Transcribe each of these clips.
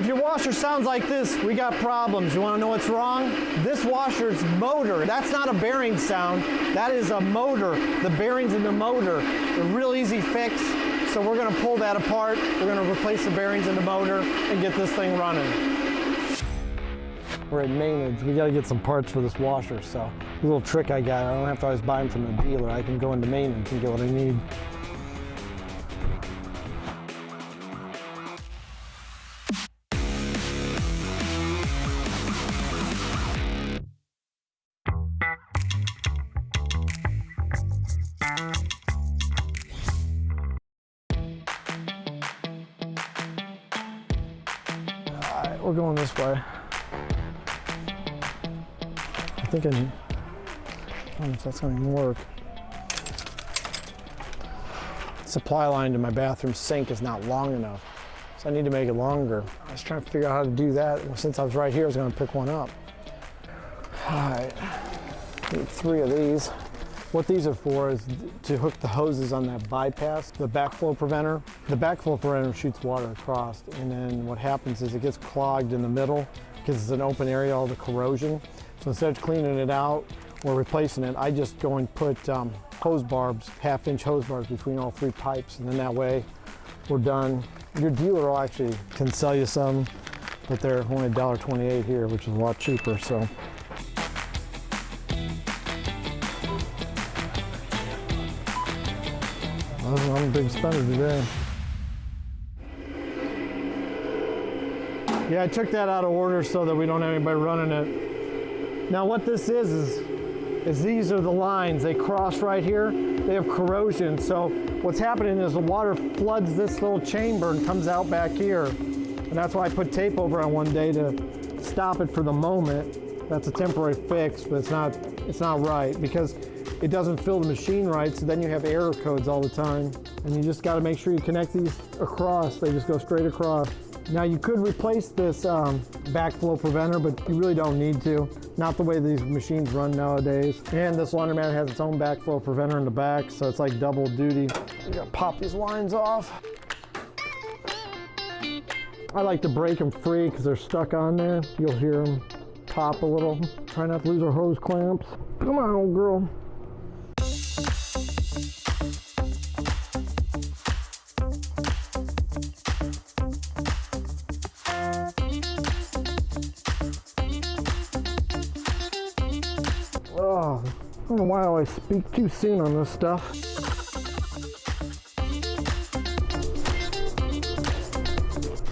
If your washer sounds like this, we got problems. You want to know what's wrong? This washer's motor, that's not a bearing sound. That is a motor. The bearings in the motor. A real easy fix. So we're going to pull that apart. We're going to replace the bearings in the motor and get this thing running. We're at maintenance. We got to get some parts for this washer. So a little trick I got, I don't have to always buy them from the dealer. I can go into maintenance and get what I need. We're going this way. I think I don't know if that's going to work. Supply line to my bathroom sink is not long enough, so I need to make it longer. I was trying to figure out how to do that. Since I was right here, I was going to pick one up. All right, need 3 of these. What these are for is to hook the hoses on that bypass, the backflow preventer. The backflow preventer shoots water across, and then what happens is it gets clogged in the middle because it's an open area, all the corrosion. So instead of cleaning it out or replacing it, I just go and put hose barbs, 1/2-inch hose barbs between all 3 pipes, and then that way we're done. Your dealer will actually can sell you some, but they're only $1.28 here, which is a lot cheaper. So. I'm a big spender today. Yeah, I took that out of order so that we don't have anybody running it. Now what this is these are the lines. They cross right here. They have corrosion. So what's happening is the water floods this little chamber and comes out back here. And that's why I put tape over on one day to stop it for the moment. That's a temporary fix, but it's not right because it doesn't fill the machine right, so then you have error codes all the time. And you just gotta make sure you connect these across. They just go straight across. Now you could replace this backflow preventer, but you really don't need to. Not the way these machines run nowadays. And this laundromat has its own backflow preventer in the back, so it's like double duty. You gotta pop these lines off. I like to break them free because they're stuck on there. You'll hear them pop a little. Try not to lose our hose clamps. Come on, old girl. Oh, I don't know why I always speak too soon on this stuff.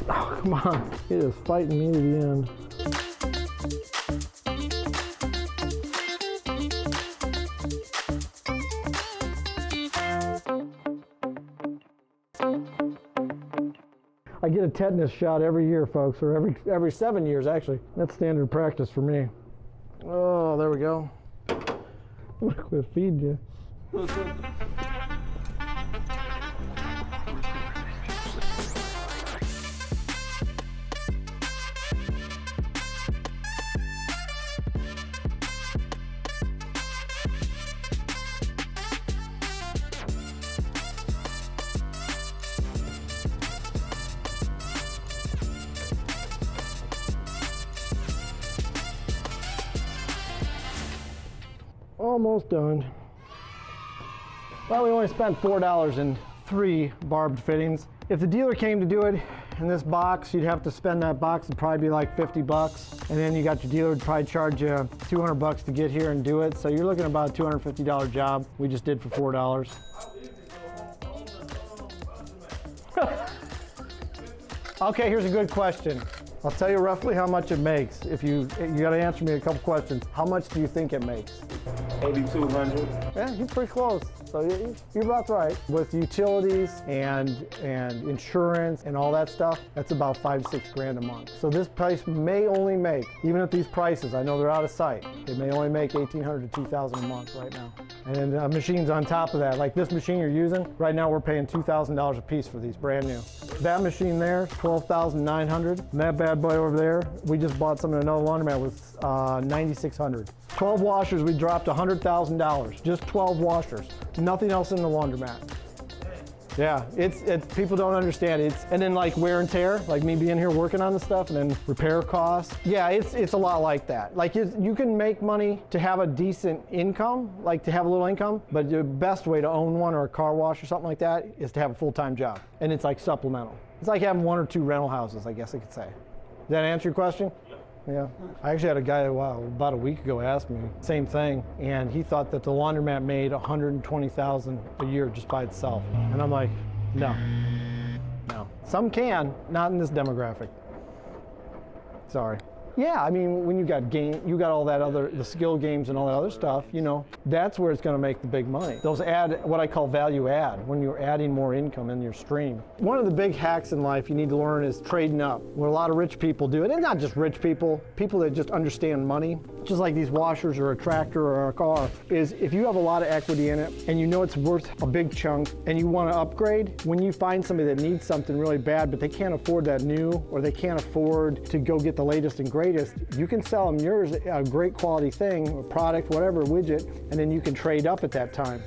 Oh, come on. It is fighting me to the end. I get a tetanus shot every year, folks, or every 7 years, actually. That's standard practice for me. Oh, there we go. I'm gonna quit feeding you. Almost done. Well, we only spent $4 in 3 barbed fittings. If the dealer came to do it in this box, you'd have to spend that box. It'd probably be like 50 bucks. And then you got your dealer would probably charge you 200 bucks to get here and do it. So you're looking at about a $250 job. We just did for $4. Okay, here's a good question. I'll tell you roughly how much it makes. If you got to answer me a couple questions. How much do you think it makes? 8,200. Yeah, you're pretty close. So you're about right. With utilities and insurance and all that stuff, that's about 5 to 6 grand a month. So this place may only make, even at these prices, I know they're out of sight, it may only make $1,800 to $2,000 a month right now. And then machines on top of that, like this machine you're using, right now we're paying $2,000 a piece for these, brand new. That machine there, $12,900. And that bad boy over there, we just bought some in another laundromat with $9,600. 12 washers, we dropped $100,000. Just 12 washers. Nothing else in the laundromat. Yeah, it's people don't understand it. And then like wear and tear, like me being here working on the stuff, and then repair costs. Yeah, it's a lot like that. Like you can make money to have a decent income, like to have a little income, but the best way to own one or a car wash or something like that is to have a full-time job. And it's like supplemental. It's like having 1 or 2 rental houses, I guess I could say. Does that answer your question? Yeah. I actually had a guy about a week ago ask me same thing, and he thought that the laundromat made $120,000 a year just by itself. And I'm like, no. Some can, not in this demographic. Sorry. Yeah, I mean, when you got all that the skill games and all that other stuff, you know, that's where it's going to make the big money. Those what I call value add, when you're adding more income in your stream. One of the big hacks in life you need to learn is trading up. What a lot of rich people do, and it's not just rich people, people that just understand money, just like these washers or a tractor or a car, is if you have a lot of equity in it and you know it's worth a big chunk and you want to upgrade, when you find somebody that needs something really bad but they can't afford that new, or they can't afford to go get the latest and greatest, you can sell them yours, a great quality thing, a product, whatever, widget, and then you can trade up at that time.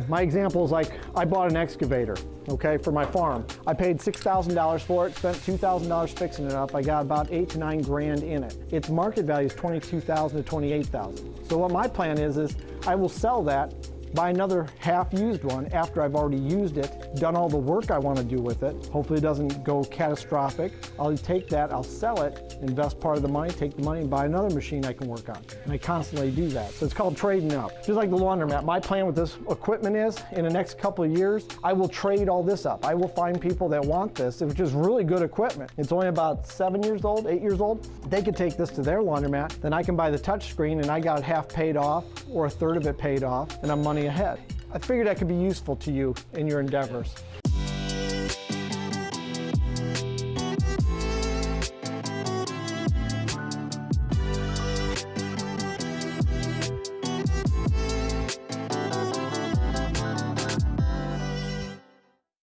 My example is like, I bought an excavator, okay, for my farm. I paid $6,000 for it, spent $2,000 fixing it up. I got about 8 to 9 grand in it. Its market value is $22,000 to $28,000. So what my plan is I will sell that, buy another half-used one after I've already used it, done all the work I want to do with it. Hopefully it doesn't go catastrophic. I'll take that, I'll sell it, invest part of the money, take the money and buy another machine I can work on. And I constantly do that. So it's called trading up. Just like the laundromat, my plan with this equipment is, in the next couple of years, I will trade all this up. I will find people that want this, which is really good equipment. It's only about 7 years old, 8 years old. They could take this to their laundromat, then I can buy the touch screen and I got it half paid off or a third of it paid off, and I'm money ahead. I figured that could be useful to you in your endeavors.